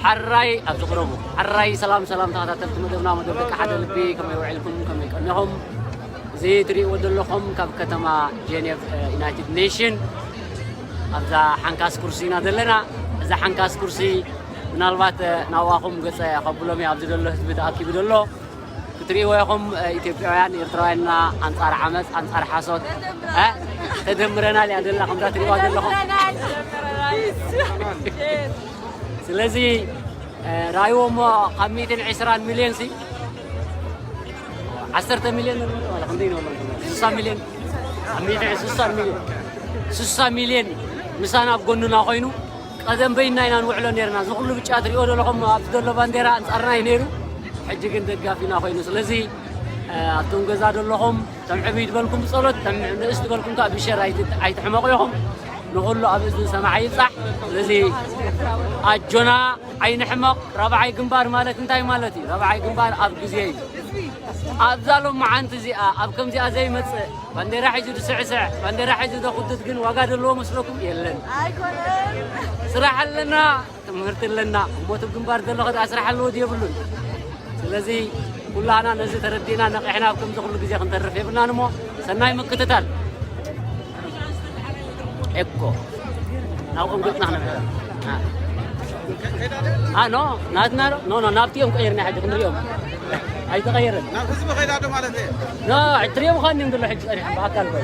حراي أبتقربوا حراي سلام تغطت مدبنا مدبك حدا لبي كما يوعلكم كما يقنهم زي تري ودلهم كاب كتما جنيف يونايتد نيشن أبدا حنكاس كرسينا دلنا إذا حنكاس كرسي نالبات نواهم قصة قبلهم يعبد الله بدأكي بدله كتري وياهم إثيوبيان يرتوينا أنصار حماس أنصار حسود تدمرنا لي أدلنا خمسة تري ودلهم سلازي رايوم 120 مليون سي 10 مليون ولا 50 ولا 6 مليون 6 مليون مسانا بقولنا قينو قدم بيننا إن نوعلو نيرنا زغلو بتشاتري أولو لهم أبدلو بانديرا أنصارنا ينيرو حجي كنت قافينا قينو سلازي أتون جزاد لهم تمعبيد بالكم صلت تمعست بالكم كابشر عيت حماقيهم نقول له أبز سماعي صح لذي أجنا عين حمق ربعي جنبار مالك انتاي مالتي ربعي جنبار أب جزيء أبزالهم مع أنت زي أبكم زي مت بندر حيجود سع بندر حيجود خدت جن وقاد الله مسلكم يلن سرح لنا تمهرت لنا موت جنبار دلوا قد أسرح له دي بلون لذي كلنا نزل تردينا نقحنا بكم تقول جزيء خنترف يبنا نمو سناي مكتتال إكو ناوكم قلنا إحنا نو ناتنا نو نابتيهم غيرنا حاجة كنا اليوم هاي تغيرنا نفس ما خيراتهم مالتي لا عتريهم خانين دول حج أريح باكل بس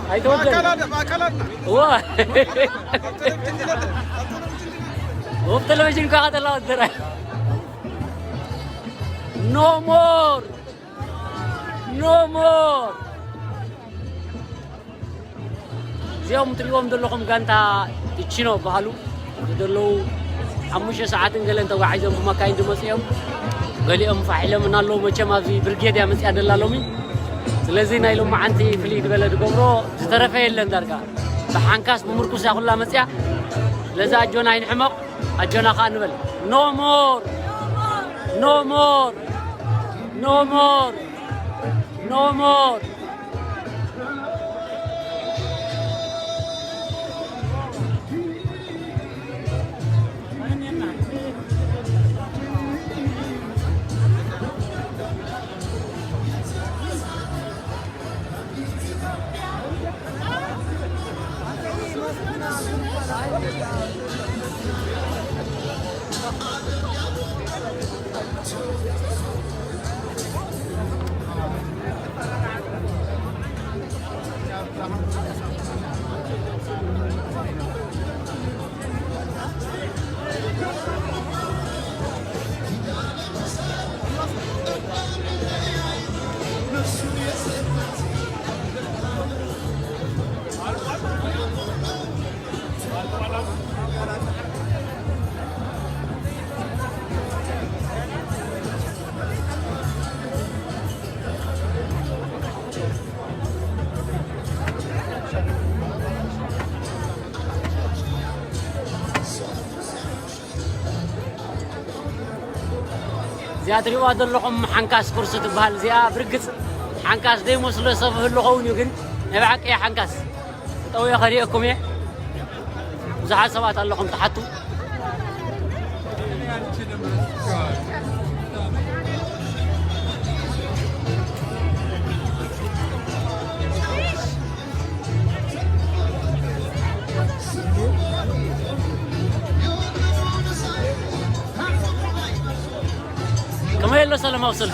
هاي توجه باكلنا واه وبتلفزيون كهذا الله ترى no more زيهم تريهم دلهم كانتا تشينو بحالو دلو عموشة ساعات نقلن توا عايزهم بمكان دمسيهم قاليهم فاعلهم من الله ما شما في برجيد يا مسيا دلالومي سلازين هاي لهم عنتي فليد بلد قبرو تترفع لهم درجة بحنكاس بمركز يا كلها مسيا لذا أجونا ينحمق أجونا خانبل no more زيادة وهذا اللقم حنكاس كرسة بهال زيا برقص حنكاس دي مسلو صفه اللقون يقول نبعك إيه حنكاس طوي خريقكم إيه زحال سبات اللقم تحتو كما يلو سلام أوصل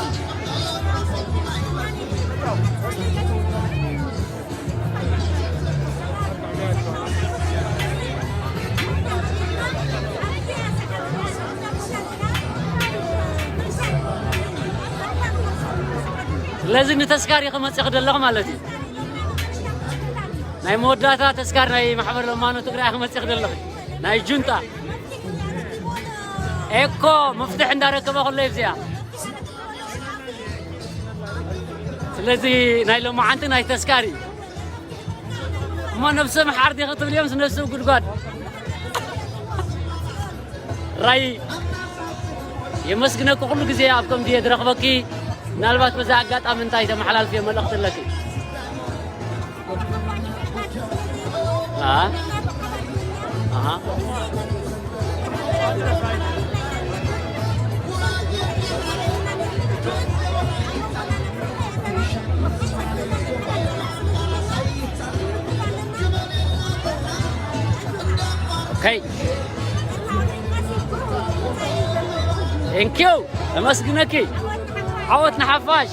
لازم تذكاري خمس ياخد اللغة مالتي ناي موداتا تذكار ناي محمد لمانو تقرأ خمس ياخد اللغة ناي جونتا إيكو مفتاح ندارك كما خلّي يفزيها لذي نايلو معانتي ناي تذكاري ما نفسه محاردي خطب اليوم نفسه قد راي يمسكنا كل جزء أبكم دي درخبكي نالبات مزاجات أمنتاي تم حلال في ملقت لك اه اها اوكي ثانك يو امسكنكي عوضنا حفاش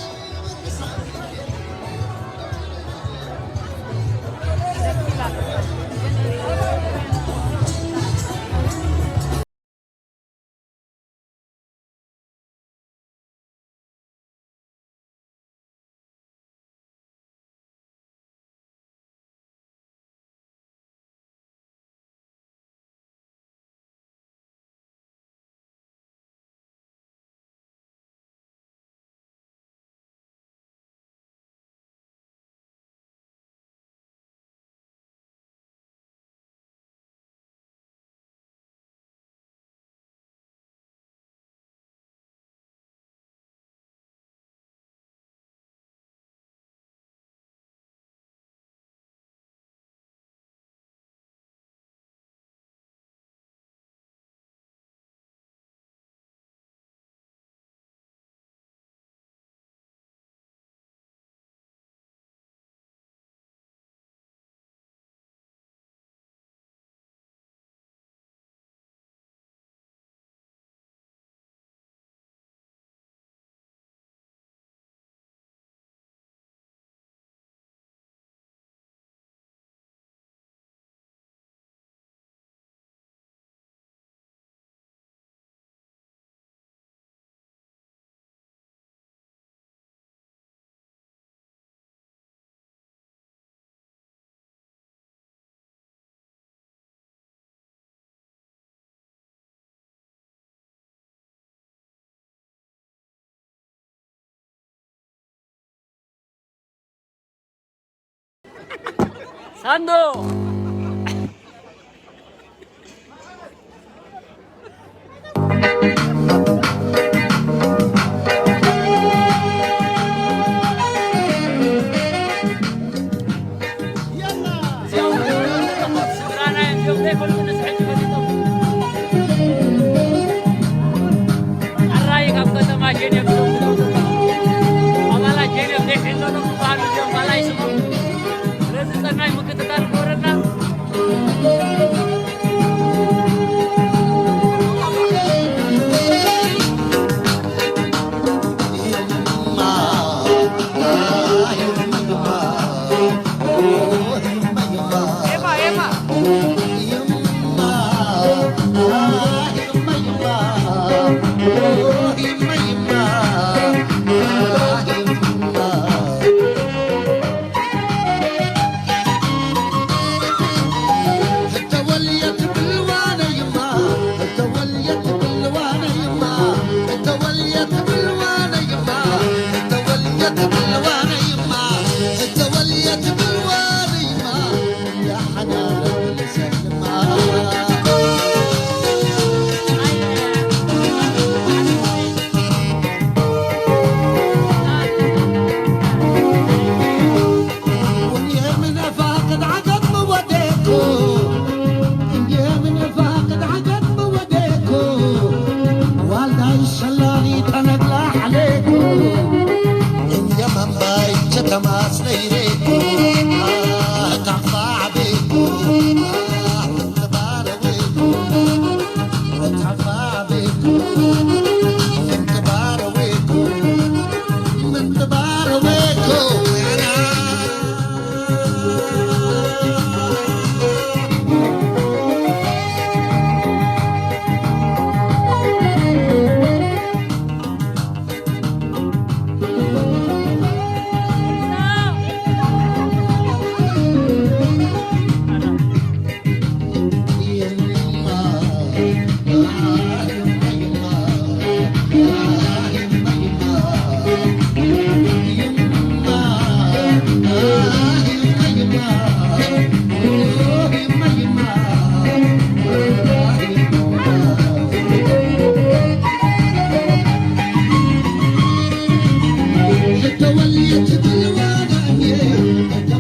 ساندو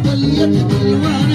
توليت بالوانا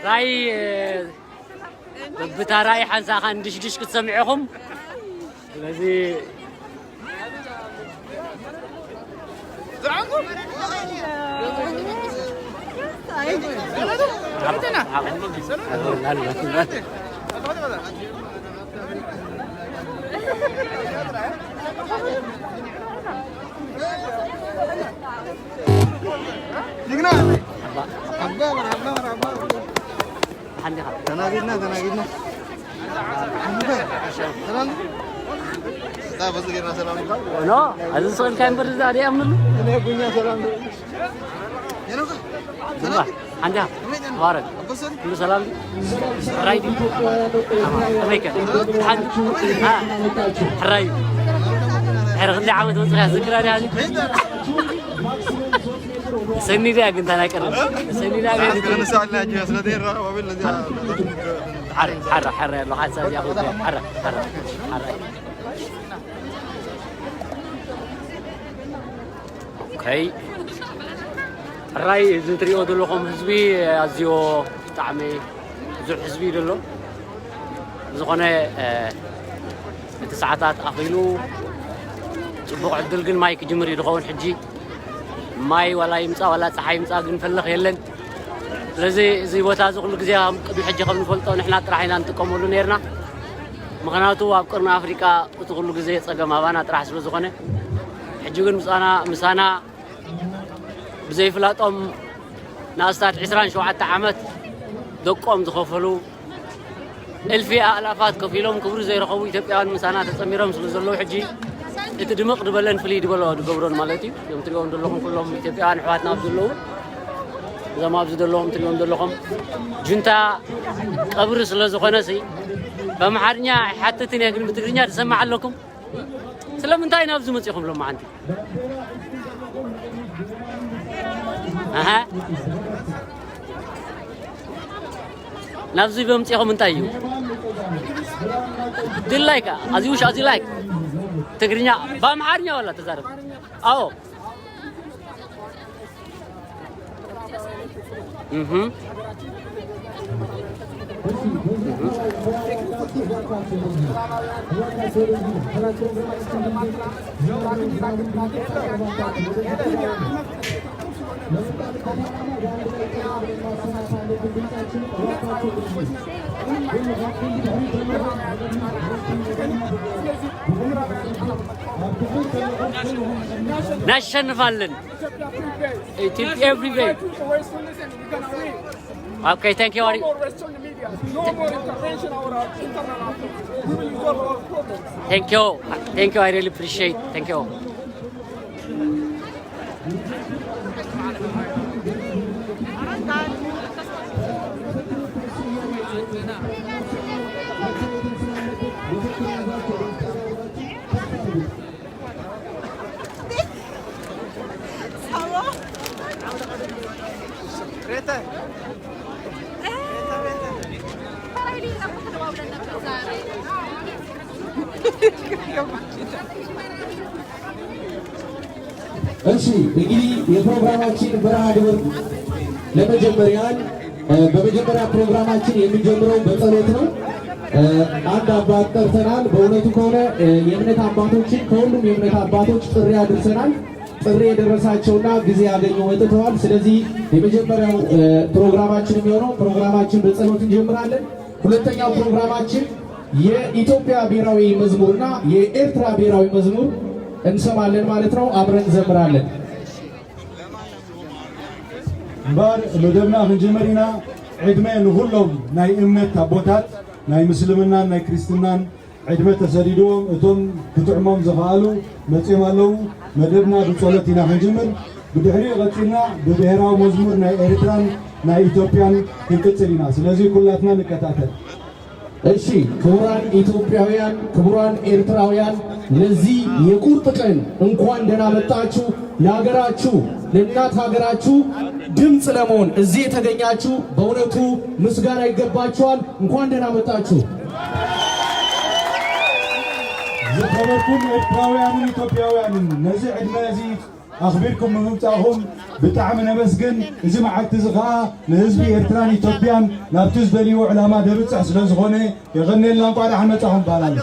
راي بتا راي حنسا خان دش كتسمعكم الذي تناقدنا سلام لا بس غيرنا سلام لا هذا سؤال كان برد عليه أمن أنا قلنا سلام سلام عندها بارك كل سلام رايدي أمريكا حد حراي حرق اللي عملت مصرية ذكرى هذه سني ذا كنت أنا كرر سني ذا كنت أنا سأل لاجي أسندين راه وبلا ذي حر لو حد سأل يأخذ حر أوكي الرأي إذا تريدوا دلهم حزبي أزيو طعمي زو حزبي دلهم زخنة تسعات أخيلو تبغى عدل جن مايك جمري دخون حجي ماي ولا يمسا ولا صحي يمسا جن فلخ يلن زي وتازو كل جزيهم قبل حجي قبل فلتون إحنا تراحينا نتقمولو نيرنا مغناتو وابقرنا أفريقيا وتقول جزية صقم هوانا تراح سلو زخنة حجي جن مسانا بزي فلاتهم ناستات عسران شو عتا عمت دقهم تخفلو الفي آلافات كفيلهم كبر زي رخوي تبقى مسانا تسميرهم سلو حجي يتدمق دبلن فلي دبلو دقبرون مالتي يوم تريون دلهم كلهم تبقى حواتنا بدلو إذا ما بزدلهم تريون دلهم جنتا قبر سلو زخنسي فمحرنيا حتى تنيا قلن بتقرنيا تسمع لكم سلام انتاي نابزو متيخم لهم عندي أها نفسي بمتيهم انتايو دل لايك أزيوش أزي لايك تقرنيا بامحارنيا ولا تزارب أو نشنفالن every day. Okay, thank you. No more intervention or internal affairs. We will resolve our problems. Thank you. I really appreciate. Thank you. እሺ እንግዲህ የፕሮግራማችን በረሃ ግብር በመጀመሪያ ፕሮግራማችን የሚጀምረው በጸሎት ነው። አንድ አባት ጠርተናል። በእውነቱ ከሆነ የእምነት አባቶችን ከሁሉም የእምነት አባቶች ጥሪ አድርሰናል። ጥሪ የደረሳቸውና ጊዜ ያገኙ መጥተዋል። ስለዚህ የመጀመሪያው ፕሮግራማችን የሚሆነው ፕሮግራማችን በጸሎት እንጀምራለን። ሁለተኛው ፕሮግራማችን የኢትዮጵያ ብሔራዊ መዝሙርና የኤርትራ ብሔራዊ መዝሙር እንሰማለን ማለት ነው። አብረን እንዘምራለን። ባር መደብና ክንጀመሪና ዕድመ ንሁሎም ናይ እምነት አቦታት ናይ ምስልምናን ናይ ክርስትናን ዕድመ ተሰዲዶም እቶም ክትዕሞም ዝኽኣሉ መፅኦም ኣለዉ። መደብና ብጸሎት ኢና ክንጅምር። ብድሕሪኡ ቀፂልና ብብሔራዊ መዝሙር ናይ ኤርትራን ናይ ኢትዮጵያን ክንቅፅል ኢና። ስለዚ ኩላትና ንከታተል። እሺ ክቡራን ኢትዮጵያውያን፣ ክቡራን ኤርትራውያን ለዚህ የቁርጥ ቀን እንኳን ደህና መጣችሁ። ለሀገራችሁ ለእናት ሀገራችሁ ድምፅ ለመሆን እዚህ የተገኛችሁ በእውነቱ ምስጋና ይገባችኋል። እንኳን ደህና መጣችሁ። ዝኸበርኩም ኤርትራውያንን ኢትዮጵያውያንን ነዚ ዕድመ እዚ ኣኽቢርኩም ምምፃእኹም ብጣዕሚ ነመስግን። እዚ መዓልቲ እዚ ከዓ ንህዝቢ ኤርትራን ኢትዮጵያን ናብቲ ዝደልይዎ ዕላማ ደብፅሕ ስለ ዝኾነ የቐኒልና እንኳ ደሓን መፃኹም ባላለ።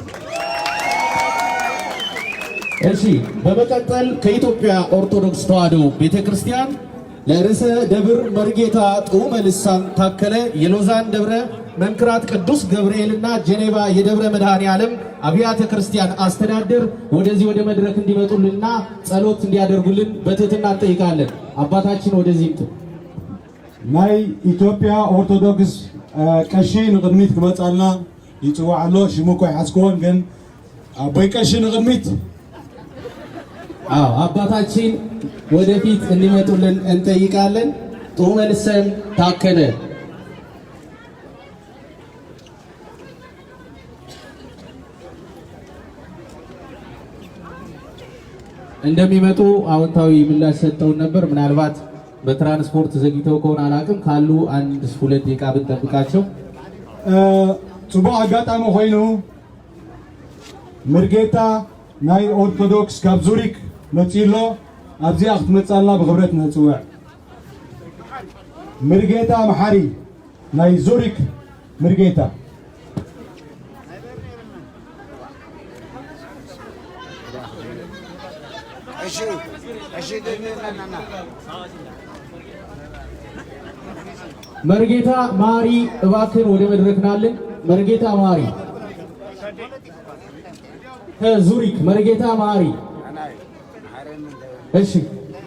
እሺ በመቀጠል ከኢትዮጵያ ኦርቶዶክስ ተዋሕዶ ቤተክርስቲያን ለርዕሰ ደብር መርጌታ ጥዑመ ልሳን ታከለ የሎዛን ደብረ መንክራት ቅዱስ ገብርኤልና ጄኔቫ የደብረ መድኃኔ ዓለም አብያተ ክርስቲያን አስተዳደር ወደዚህ ወደ መድረክ እንዲመጡልንና ጸሎት እንዲያደርጉልን በትህትና እንጠይቃለን። አባታችን ወደዚህ ይምጡ። ናይ ኢትዮጵያ ኦርቶዶክስ ቀሺ ንቅድሚት ክመጻልና ይጽዋዕ ኣሎ ሽሙ እኮ ይሓስክዎን ግን አቦይ ቀሺ ንቅድሚት አባታችን ወደፊት እንዲመጡልን እንጠይቃለን። ጦመልሰን ታከለ እንደሚመጡ አዎንታዊ ምላሽ ሰጥተው ነበር። ምናልባት በትራንስፖርት ዘግይተው ከሆነ አላቅም ካሉ 1-2 ደቂቃ ብንጠብቃቸው ጽቡቅ አጋጣሚ ኮይኑ ምርጌታ ናይ ኦርቶዶክስ ካብ ዙሪክ መጺሎ ኣብዚኣ ክትመጻልና ብኽብረት ነጽውዕ ምርጌታ መሐሪ ናይ ዙሪክ ምርጌታ መርጌታ ማሪ እባክን ወደ መድረክ ናልን። መርጌታ ማሪ ከዙሪክ መርጌታ ማሪ እሺ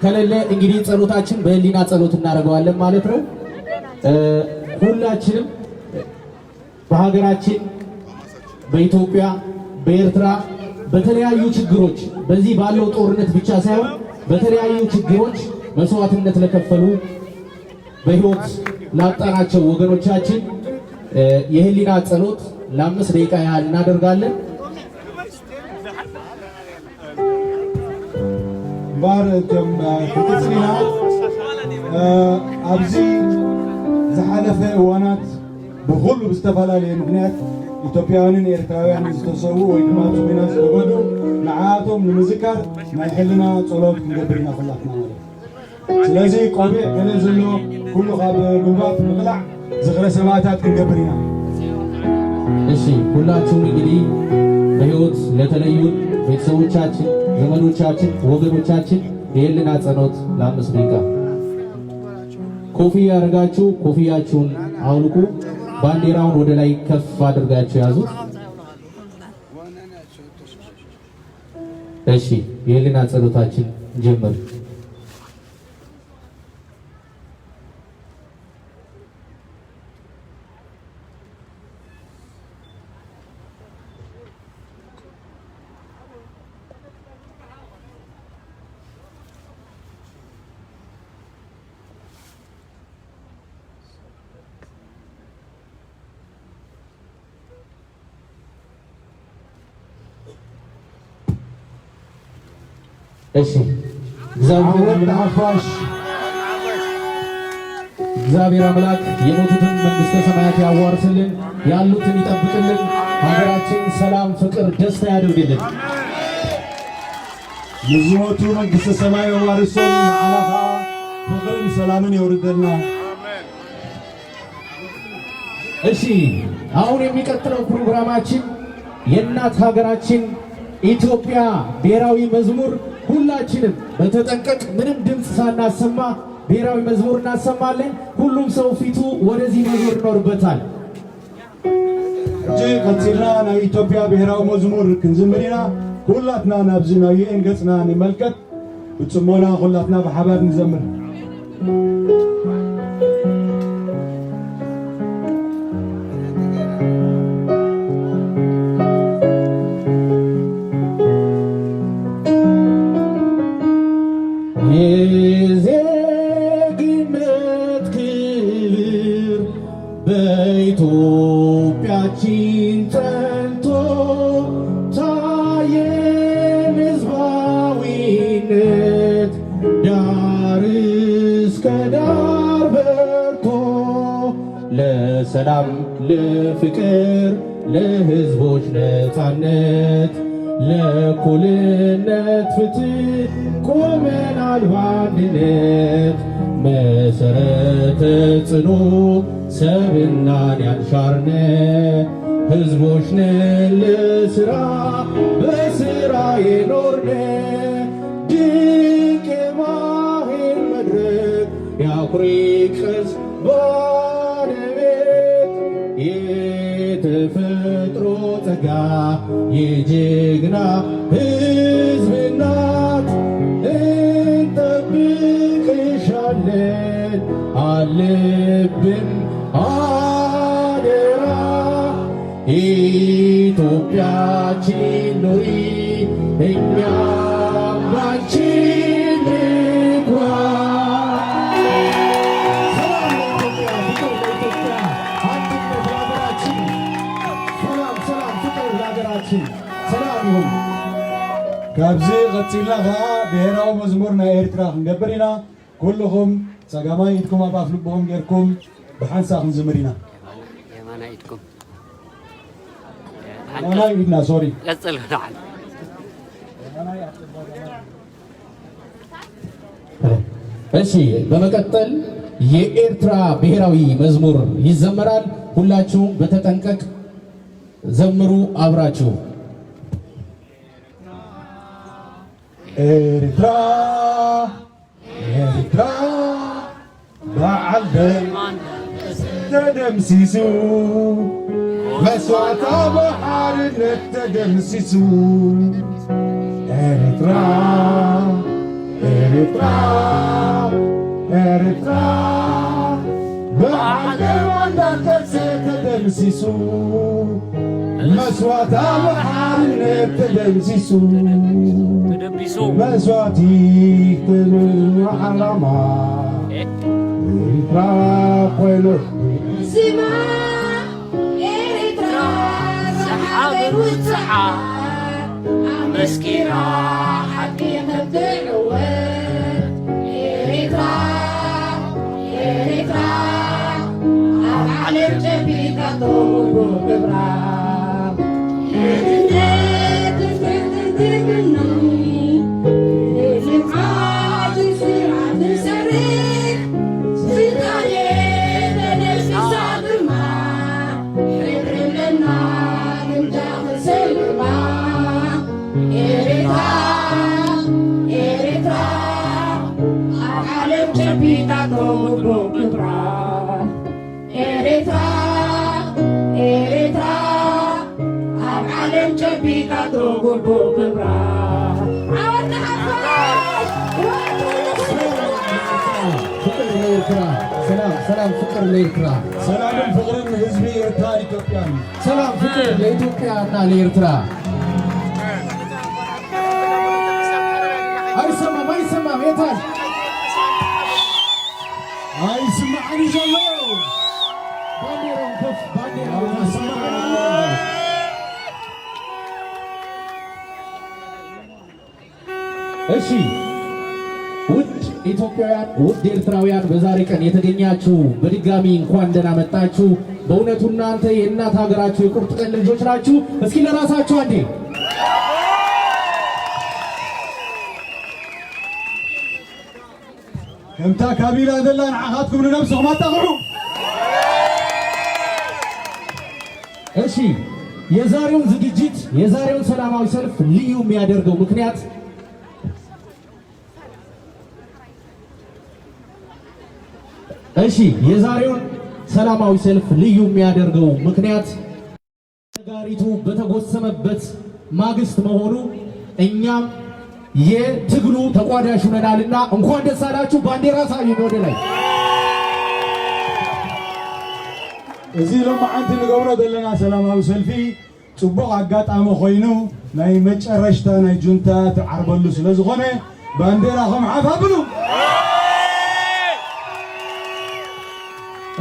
ከሌለ እንግዲህ ጸሎታችን በህሊና ጸሎት እናደርገዋለን ማለት ነው። ሁላችንም በሀገራችን በኢትዮጵያ በኤርትራ በተለያዩ ችግሮች በዚህ ባለው ጦርነት ብቻ ሳይሆን በተለያዩ ችግሮች መስዋዕትነት ለከፈሉ በህይወት ላጣናቸው ወገኖቻችን የህሊና ጸሎት ለ5 ደቂቃ ያህል እናደርጋለን። ባረከም ፍቅጽና አብዚ ዝሓለፈ እዋናት ብሁሉ ብዝተፈላለየ ምክንያት ኢትዮጵያውያንን ኤርትራውያን ዝተሰዉ ወይ ድማ ጽቢና ዝተጎዱ ንዓቶም ንምዝካር ናይ ሕልና ጸሎት ክንገብር ኢና ኩላትና ማለት ስለዚ ቆቢዕ ገለ ዘሎ ኩሉ ካብ ጉልባት ምቕላዕ ዝኽረ ሰማዕታት ክንገብር ኢና። እሺ ሁላችሁም እንግዲህ በህይወት ለተለዩን ቤተሰቦቻችን፣ ዘመዶቻችን፣ ወገኖቻችን የህሊና ጸሎት ለ5 ደቂቃ ኮፍያ አድርጋችሁ ኮፍያችሁን አውልቁ። ባንዲራውን ወደ ላይ ከፍ አድርጋችሁ ያዙት። እሺ የህሊና ጸሎታችን ጀመር። እሺ እግዚአብሔር አምላክ የሞቱትን መንግስተ ሰማያት ያዋርስልን፣ ያሉትን ይጠብቅልን፣ ሀገራችን ሰላም፣ ፍቅር፣ ደስታ ያድርግልን። የዝሞቱ መንግስተ ሰማይ ያዋርሶን አላፋ ፍቅርን ሰላምን ያውርደልና። እሺ አሁን የሚቀጥለው ፕሮግራማችን የእናት ሀገራችን ኢትዮጵያ ብሔራዊ መዝሙር ሁላችንም በተጠንቀቅ ምንም ድምፅ ሳናሰማ ብሔራዊ መዝሙር እናሰማለን። ሁሉም ሰው ፊቱ ወደዚህ መዝሙር ይኖርበታል። እጂ ቀጽልና ናይ ኢትዮጵያ ብሔራዊ መዝሙር ክንዝምሪና ሁላትና ናብዚ ናይ ዩኤን ገጽና ንመልከት ብጽሞና ሁላትና ብሓባር ንዘምር። የዜግነት ክብር በኢትዮጵያችን ጸንቶ ታየን ሕዝባዊነት ዳር እስከ ዳር በርቶ ለሰላም ለፍቅር ለሕዝቦች ነፃነት ለእኩልነት ፍትህ ቆመናል በአንድነት መሰረተ ጽኑ ሰብናን ያልሻርነ ሕዝቦች ነን ለስራ በስራ የኖርነ ድንቅ የማሄር መድረክ የአኩሪ ቅርስ ባለቤት የተፈጥሮ ጸጋ የጀግና ሕዝብ እናት እንጠብቅሻለን አለብን አደራ ኢትዮጵያችን ኑሪ እኛም ባንቺ እንኩራ። ሰላም ለኢትዮጵያ፣ ፍቅር ለኢትዮጵያ፣ አንድነት ለሀገራችን። ሰላም ሰላም፣ ፍቅር ለሀገራችን። ሰላም ይሁን። ካብዚ ቀፂልና ከዓ ብሔራዊ መዝሙር ናይ ኤርትራ ክንገብር ኢና። ኩልኹም ፀጋማይ ኢድኩም ኣብ ኣፍ ልብኹም ጌርኩም ብሓንሳ ክንዝምር ኢና። የማና ኢድኩም የማናይ ኢድና ሶሪ ቀጽል ናዓል እሺ፣ በመቀጠል የኤርትራ ብሔራዊ መዝሙር ይዘመራል። ሁላችሁም በተጠንቀቅ ዘምሩ አብራችሁ። ኤርትራ ኤርትራ በዓል ተደምሲሱ መስዋዕታ በሓርነት ተደምሲሱ ኤርትራ ኤርትራ ኤርትራ በዓል ዋንዳንተሰ ተደምሲሱ መስዋዕታ በሓርነት ተደምሲሱ ተደምሲሱ መስዋዕቲ ክብር ዓላማ ኤርትራ ኮይኑ ስማ ኤርትራ ሰሓብን ውፅዓ መስኪና ሓቂ መብትዕወት ኤርትራ ኤርትራ ኣብ ዓለም ጨቢጣ ተውሩ ክብራ ንድነት ትፍትትግኒ ንልምዓት ስርዓት ሰሪሕ ስልጣኔ ተነሲሳ ድማ ሕብርለና ግምጃ ክሰልማ ኤርትራ ኤርትራ ኣብ ዓለም ጨቢጣ ተውሩ ክብራ ኤርትራ ኤርትራ ኣብ ዓለም ጨቢጣ ተውሩ ክብራ ዓወትና ፍቅር ለኤርትራ። ሰላም ሰላም፣ ፍቅር ለኤርትራ። ሰላምን ፍቅርን ህዝቢ ኤርትራ ኢትዮጵያ ሰላም ፍቅር ለኢትዮጵያና ለኤርትራ። አይሰማም አይሰማም፣ የታል አይስማዕኒ ዘሎ ባንዲራውን ከፍ ባንዲራውን አሰማን። እሺ ውድ ኢትዮጵያውያን፣ ውድ ኤርትራውያን በዛሬ ቀን የተገኛችሁ በድጋሚ እንኳን ደህና መጣችሁ። በእውነቱ እናንተ የእናት ሀገራችሁ የቁርጥ ቀን ልጆች ናችሁ። እስኪ ለራሳችሁ አንዴ ከምታ ካቢላ ዘላ ንዓኻትኩም ንነብስኹም ኣጣቕዑ። እሺ የዛሬውን ዝግጅት የዛሬውን ሰላማዊ ሰልፍ ልዩ የሚያደርገው ምክንያት የዛሬውን ሰላማዊ ሰልፍ ልዩ የሚያደርገው ምክንያት ነጋሪቱ በተጎሰመበት ማግስት መሆኑ እኛም የትግሉ ተቋዳሽ ሆነናልና እንኳን ደስ አላችሁ። ባንዲራ ሳይን ወደ ላይ እዚ ሎማዓንቲ ንገብሮ ዘለና ሰላማዊ ሰልፊ ጽቡቕ ኣጋጣሚ ኮይኑ ናይ መጨረሽታ ናይ ጁንታ ትዓርበሉ ስለ ዝኾነ ባንዴራኹም ዓፋብሉ።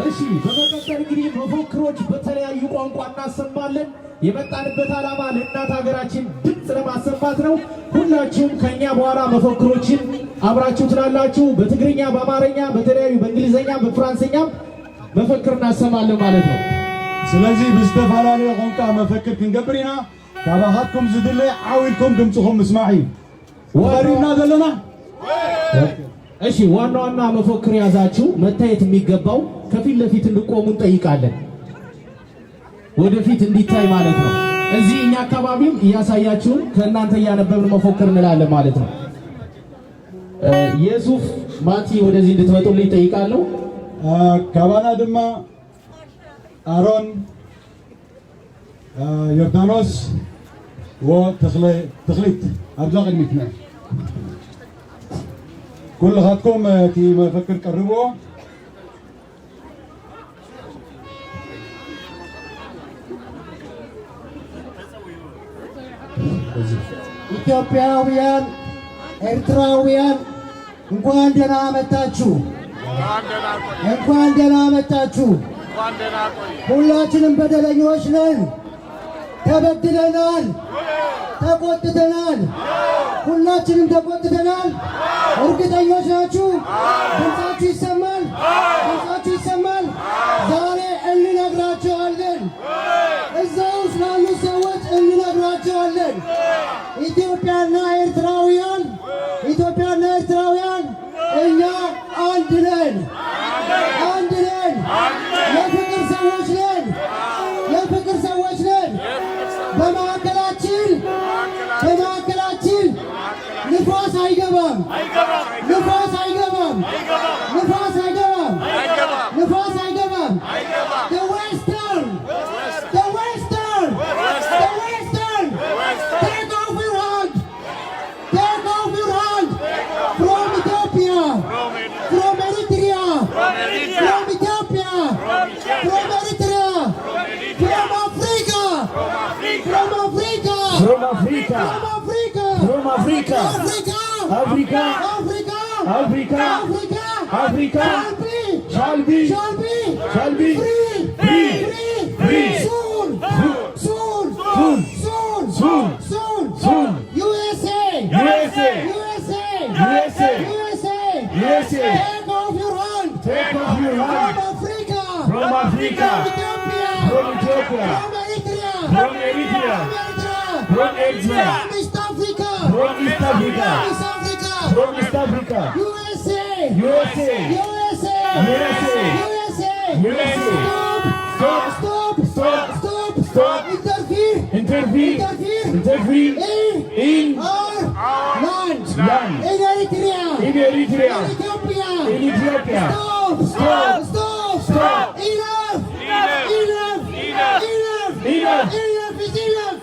እሺ በመቀጠል እንግዲህ መፎክሮች በተለያዩ ቋንቋ እናሰማለን። የመጣንበት ዓላማ ለእናት ሀገራችን ድምፅ ለማሰማት ነው። ሁላችሁም ከኛ በኋላ መፎክሮችን አብራችሁ ትላላችሁ። በትግርኛ፣ በአማርኛ፣ በተለያዩ በእንግሊዝኛ፣ በፍራንስኛም መፈክር እናሰማለን ማለት ነው። ስለዚህ ብዝተፈላለየ ቋንቋ መፈክር ክንገብር ኢና። ካባኻትኩም ዝድለይ ዓዊልኩም ድምፅኹም ምስማዕ እዩ። ወሪድና ዘለና እሺ ዋና ዋና መፎክር ያዛችሁ መታየት የሚገባው ከፊት ለፊት እንድቆሙ እንጠይቃለን። ወደፊት እንዲታይ ማለት ነው። እዚህ እኛ አካባቢም እያሳያችሁን ከእናንተ እያነበብን መፎክር እንላለን ማለት ነው። የሱፍ ማቲ ወደዚህ እንድትመጡልኝ እጠይቃለሁ። ካባና ድማ አሮን ዮርዳኖስ ወተኽሊት ኣብዛ ቅድሚትና ኩልኻትኩም እቲ መፈክር ቀርብዎ ኢትዮጵያውያን ኤርትራውያን እንኳን ደህና መጣችሁ። እንኳን ደህና መጣችሁ። ሁላችንም በደለኞች ነን። ተበድለናል፣ ተቆጥተናል። ሁላችንም ተቆጥተናል። እርግጠኞች ናችሁ? ድምጻችሁ ይሰማል? ድምጻችሁ ይሰማል? ዛሬ እንነግራቸዋለን። እዛው ስላሉ ሰዎች እንነግራቸዋለን። ኢትዮጵያና ኤርትራውያን እኛ አንድ ነን፣ አንድ ነን። የፍቅር ሰዎች ነን፣ የፍቅር ሰዎች ነን። በማዕከላችን ንፋስ አይገባም፣ ንፋስ አይገባም፣ ንፋስ አይገባም፣ ንፋስ አይገባም። The Western, take off your hand, take off your hand from Ethiopia, from Eritrea, from Ethiopia, from Eritrea, from Africa, from Africa, from Africa, from Africa, from Africa, Africa, Africa, Africa, Africa, shall be free, soon, USA, take off your hand, from Africa, from Africa, from Ethiopia, from Eritrea, from Eritrea, from East Africa, from East Africa, from East Africa, USA, stop, interfere in our land, in Eritrea, in Eritrea, in Ethiopia. Stop.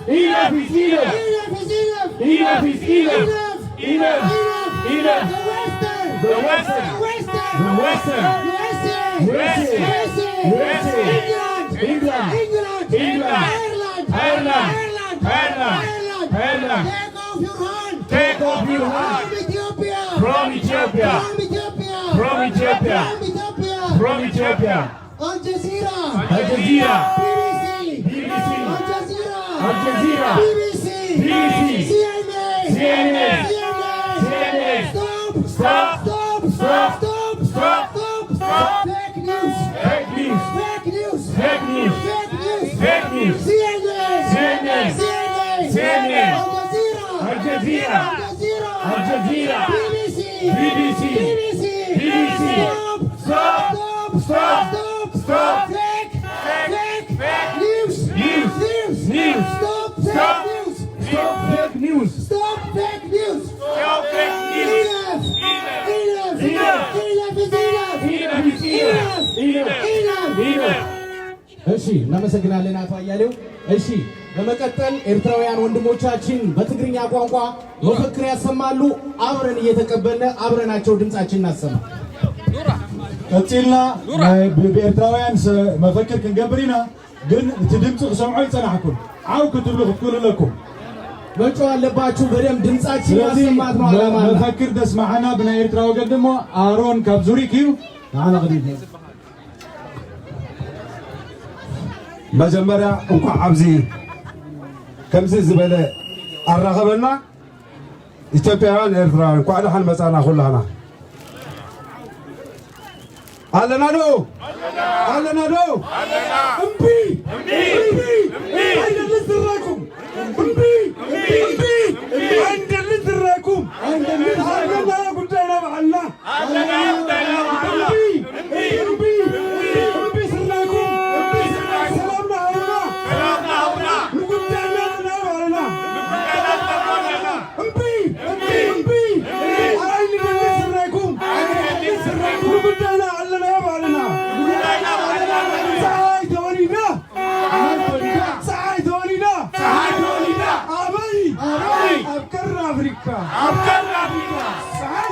Enough is enough. The Western, England, Ireland. Take off your hand from Ethiopia, from Ethiopia. Al Jazeera, BBC, Al Jazeera, BBC, CNN. Stop. Fake news. CNN. Al Jazeera, BBC. Stop. Fake news. Stop fake news. እሺ እናመሰግናለን አቶ አያሌው። እሺ በመቀጠል ኤርትራውያን ወንድሞቻችን በትግርኛ ቋንቋ መፈክር ያሰማሉ። አብረን እየተቀበልን አብረናቸው ድምጻችን እናሰማ። ቀጥልና በኤርትራውያን መፈክር ክንገብር ኢና ግን እቲ ድምፂ ክሰምዖ ይፀናሕኩም ዓው ክትብሉ ክትክእሉለኩም መጮህ አለባችሁ። በደንብ ድምጻችን ማሰማት ነው ዓላማ። መፈክር ተስማዓና ብናይ ኤርትራ ወገን ደሞ አሮን ካብ ዙሪክ እዩ ንዓና ቅዲድ መጀመሪያ እንኳን ኣብዚ ከምዚ ዝበለ ኣራኸበና ኢትዮጵያውያን ኤርትራውያን እንኳን ደሓን መፃና ኩላና ኣለና ዶ እምቢ አይደልን ዝራኩም እምቢ አይደልን ዝራኩም ኣለና ጉዳይና በዓልና እምቢ ስራኩም ሰላምና ሃውና ንጉዳይና በዓልና እምቢ አይደልን ዝራኩም ንጉዳይና ኣለና በዓልና ፀሓይ ተወሊዳ ኣበይ ኣብ ቀረ ኣፍሪካ ፀሓይ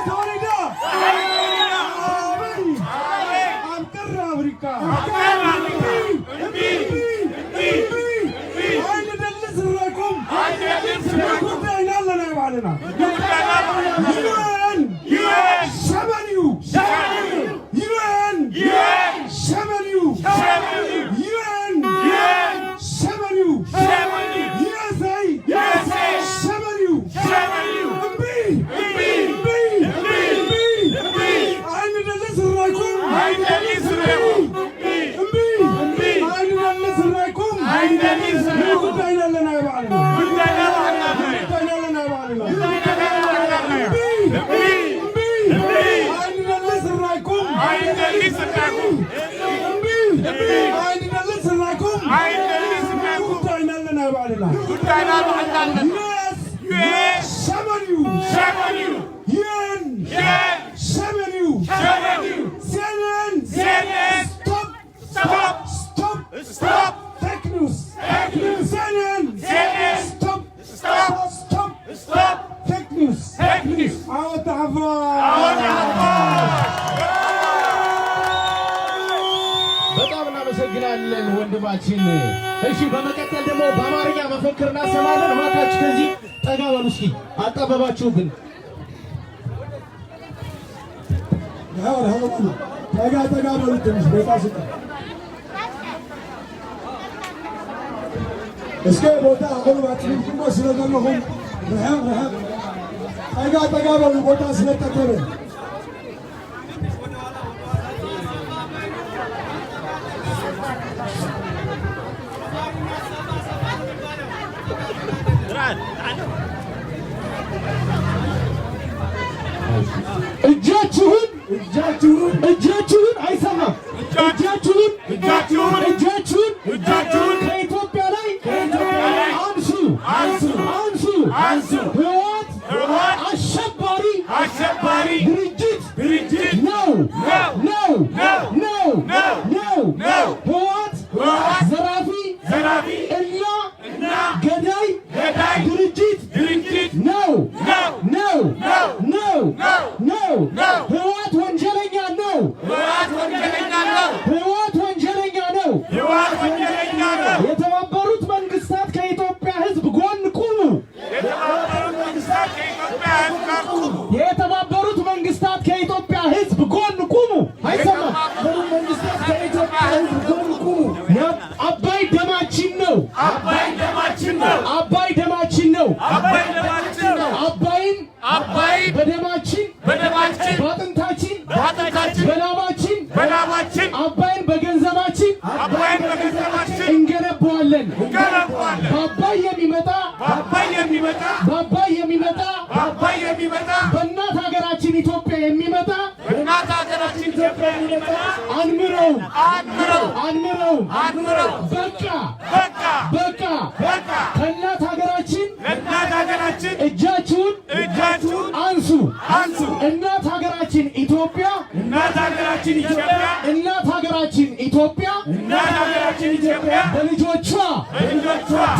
ወንድማችን እሺ በመቀጠል ደግሞ በአማርኛ መፈክር እናሰማለን ማታችሁ ከዚህ ጠጋ በሉ እስኪ አጣበባችሁብን ጠጋ በሉ ትንሽ ቦታ ስጡ እስከ ቦታ አሁንባችሁ ደግሞ ስለዘለሁም ጠጋ በሉ ቦታ ስለጠበበ እጃችሁን አይሰማም እጃችሁን ከኢትዮጵያ ላይ አንሱ ህወሓት አሸባሪ ድርጅት ነው ህወሓት ዘራፊ እና ገዳይ ድርጅት ነው ህወሓት ወንጀለኛ ነው የተባበሩት መንግስታት ከኢትዮጵያ ህዝብ ጎን ቁሙ የተባበሩት መንግስታት ከኢትዮጵያ ህዝብ ጎን ቁሙ አይሰማም አባይ ደማችን ነው አባይን በደማችን በአጥንታችን በላባችን አባይን በገንዘባችን እንገነባዋለን በአባይ የሚመጣ በእናት ሀገራችን ኢትዮጵያ የሚመጣ አንምረው በቃ ከእናት ሀገራችን እጃችሁን አንሱ እናት ሀገራችን ኢትዮጵያ በልጆቿ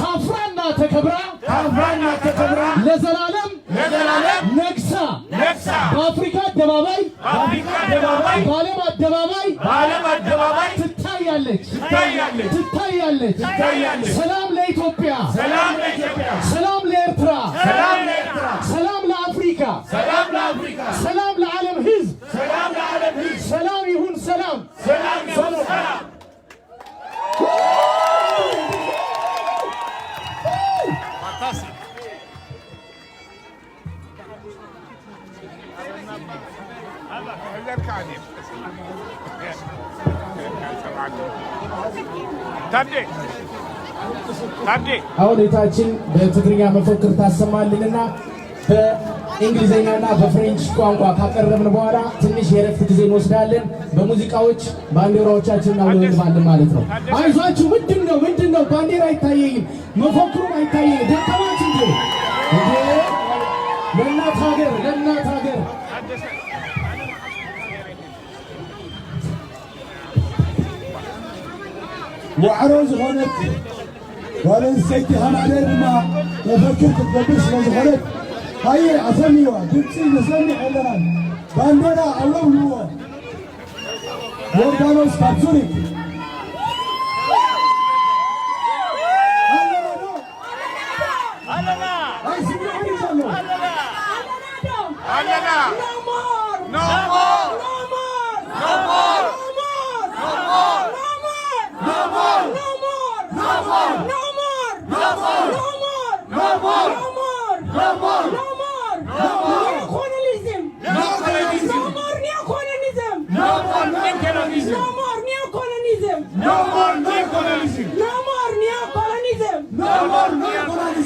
ታፍራና ተከብራ ለዘላለም ነግሳ በአፍሪካ አደባባይ በዓለም አደባባይ ትታያለች። ሰላም ለኢትዮጵያ፣ ሰላም ለኤርትራ፣ ሰላም ለአፍሪካ፣ ሰላም ለዓለም ሕዝብ፣ ሰላም ይሁን ሰላም። አሁን እህታችን በትግርኛ መፈክር ታሰማልንና በእንግሊዝኛና በፍሬንች ቋንቋ ካቀረብን በኋላ ትንሽ የረፍት ጊዜ እንወስዳለን። በሙዚቃዎች ባንዲራዎቻችንን እናውለበልባለን ማለት ነው። አይዟችሁ። ምንድን ነው ባንዲራ አይታየኝም፣ መፈክሩም አይታየኝም። ደከማች እንዴ? ለእናት ሀገር ዋዕሮ ዝኾነት ጓልንሰይቲ ሃናደር ድማ መፈክር ክትገብር ስለ ዝኾነት ሃየ ኣሰሚዋ ድምፂ ንሰሚዕ ኣለና ባንዴራ ኣውለብልዎ ዮርዳኖስ ካብ ዙሪክ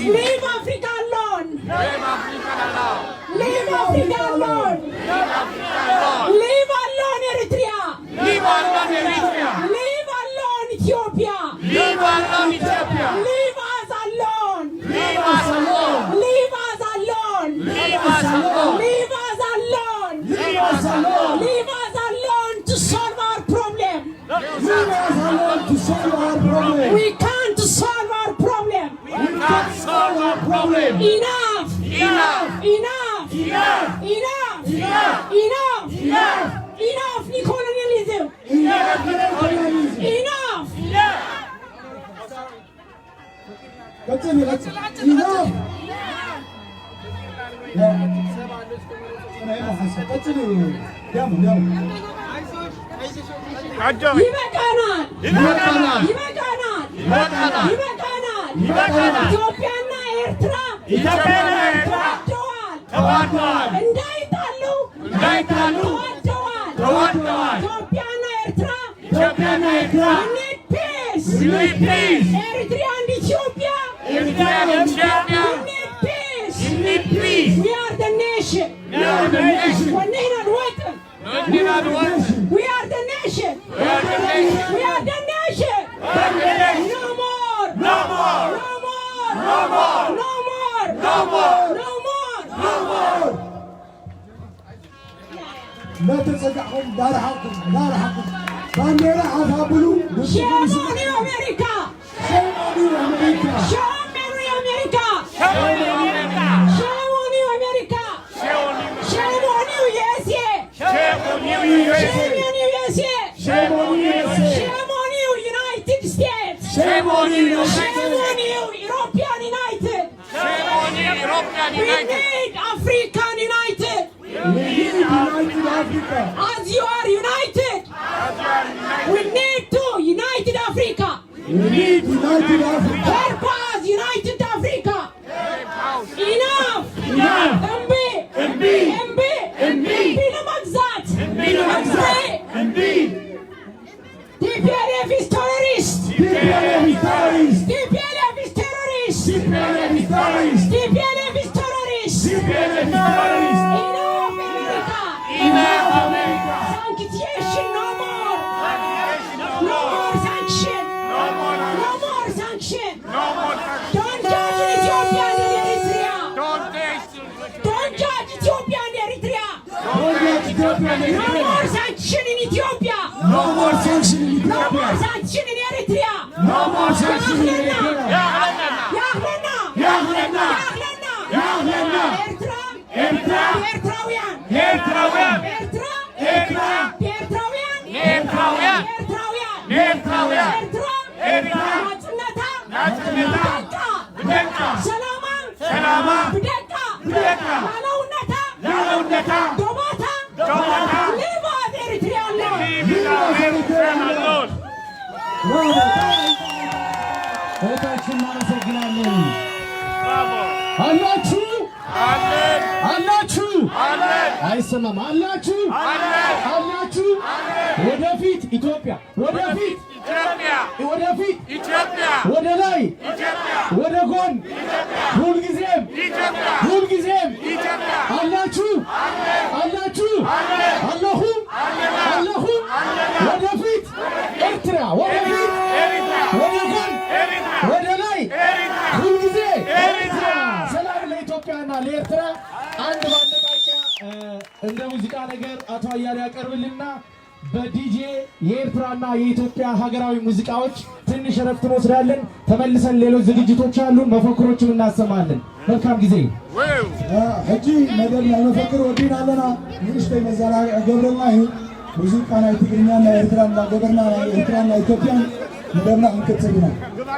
Leave Africa alone. Leave Africa alone. Leave alone Eritrea. Leave alone Ethiopia. Leave us alone. Enough! Enough! Enough! Enough! Enough! Enough! Colonialism! Enough! Enough! ይበቃናል! ኢትዮጵያና ኤርትራ ተዋደዋል! እንዳይጣሉ ተዋደዋል! ኢትዮጵያና ኤርትራ we need peace! Eritrea and Ethiopia! We need peace! We are the nation! We are the nation! We are the nation! We are the nation! No more! No more! No more! No more! No more! No more! No more! No more! لا تتسقعهم دار حقهم بانديرا عفابلو Shame on you, America! Shame on you, America! Shame on you, America! Shame on you, America! Shame on you, USA! Shame on you, USA! Shame on you, USA! Shame on you, United States! Shame on you, Shame on you, European United! We need African United! We need United Africa! As you are united! We need to United Africa! We need United Africa! Help us, United Africa! Enough! MB ለመግዛት TPLF is terrorist! TPLF is terrorist! TPLF is terrorist! TPLF is terrorist! TPLF is terrorist! TPLF is terrorist! Enough, America! Enough, America! Sanctiation no more! No more sanction! No more sanction! Don't judge Ethiopia and Eritrea! Don't judge Ethiopia and Eritrea! Don't let Ethiopia and No Eritrea! more sanction in Ethiopia! No more sanction in No more Ethiopia! sanction in Eritrea! No more sanction in Eritrea! ያህለና ያህለና ያህለና ኤርትራውያን ሰላማ ብደቃ ላለውነታ ዶባታ ሊባ ኤሪትሪያ አለው እህታችን እናመሰግናለን። አላችሁ አይሰማም። አላችሁ ወደፊት ኢትዮጵያ ወደ ላይ ወደ ጎን ሁልጊዜም አላችሁ አለሁ ወደፊት ኤርትራ ወደፊት ወደ ጎን ወደ ላይ ሁልጊዜ ሰላም ለኢትዮጵያና ለኤርትራ። አንድ ማነቃቂያ እንደ ሙዚቃ ነገር አቶ አያሌ ያቀርብልና በዲጄ የኤርትራና የኢትዮጵያ ሀገራዊ ሙዚቃዎች ትንሽ ረፍት እንወስዳለን። ተመልሰን ሌሎች ዝግጅቶች አሉን፣ መፈክሮችን እናሰማለን። መልካም ጊዜ። ሕጂ መደብ ናይ መፈክር ወዲና ኣለና ንእሽተይ መዘናግዒ ገብረልና እዩ ሙዚቃ ናይ ትግርኛ ናይ ኤርትራ እንዳገበርና ናይ ኤርትራ ናይ ኢትዮጵያ መደብና ክንቅፅል ኢና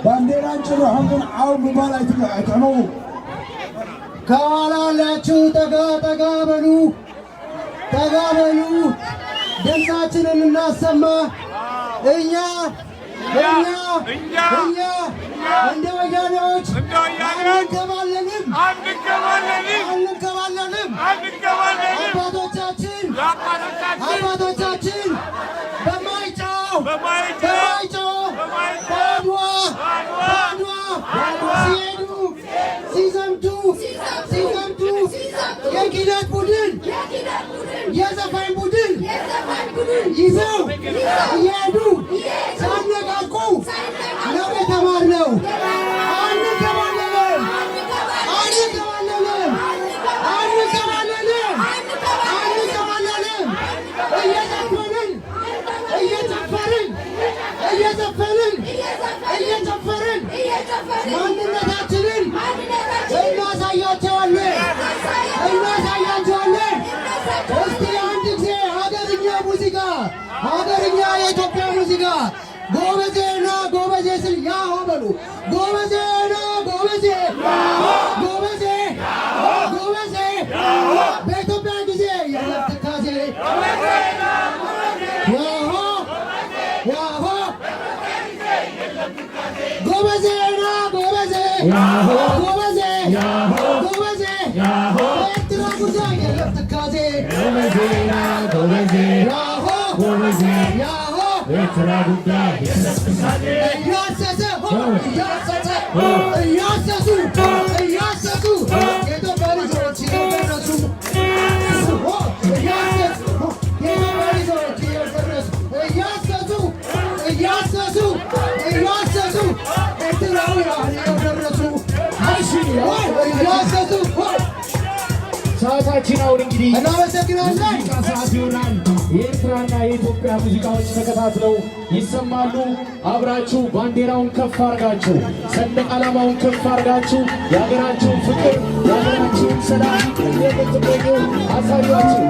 ባንዴራን ጭርሖም ግን ዓው ምባል ኣይትዕመው ከኋላ ያላችሁ ጠጋ በሉ ድምፃችንን እናሰማ። እኛ እንደ ወያኔዎች አንንከባለንም። አባቶቻችን በማይጨው በአድዋ ሲሄዱ ሲዘምቱ የኪነት ቡድን የዘፋኝ ቡድን ይዘው እየሄዱ ሳነቃቁ ነው የተማርነው። አንከባለንም። እየጨፈርን ማንነታችንን እናሳያለን። ሙዚቃ ሀገርኛ የኢትዮጵያ ሙዚቃ ጎበዜና ጎበዜ ስል ያሆ በሉ ጎበዜና ጎበዜ ጎበዜ ጎበዜ በኢትዮጵያ ጊዜ የለፍ ትካዜ ያሆ ያሆ ጎበዜና ጎበዜ ጎበዜ ጎበዜ ኤርትራ ጉዳይ የለፍ ትካዜ ጎበዜና ጎበዜ ያሆ ጎበዜ ያሆ ኤርትራ ጉዳይ የለፍ ትካዜ እያሰሰ እያሰሰ እያሰሱ እያሰሱ የኢትዮጵያ ልጆች የደረሱ እያሰሱ የኢትዮጵያ ልጆች የደረሱ እያሰሱ እያሰሱ እያሰሱ ኤርትራውያን የደረሱ እያሰሱ ሰዓታችን አሁን እንግዲህ እናመሰግናለን። ሙዚቃ ሰዓት ይሆናል። የኤርትራና የኢትዮጵያ ሙዚቃዎች ተከታትለው ይሰማሉ። አብራችሁ ባንዲራውን ከፍ አርጋችሁ ሰንደቅ ዓላማውን ከፍ አርጋችሁ የሀገራችሁን ፍቅር የሀገራችሁን ሰላም የምትገኙ አሳያችሁ።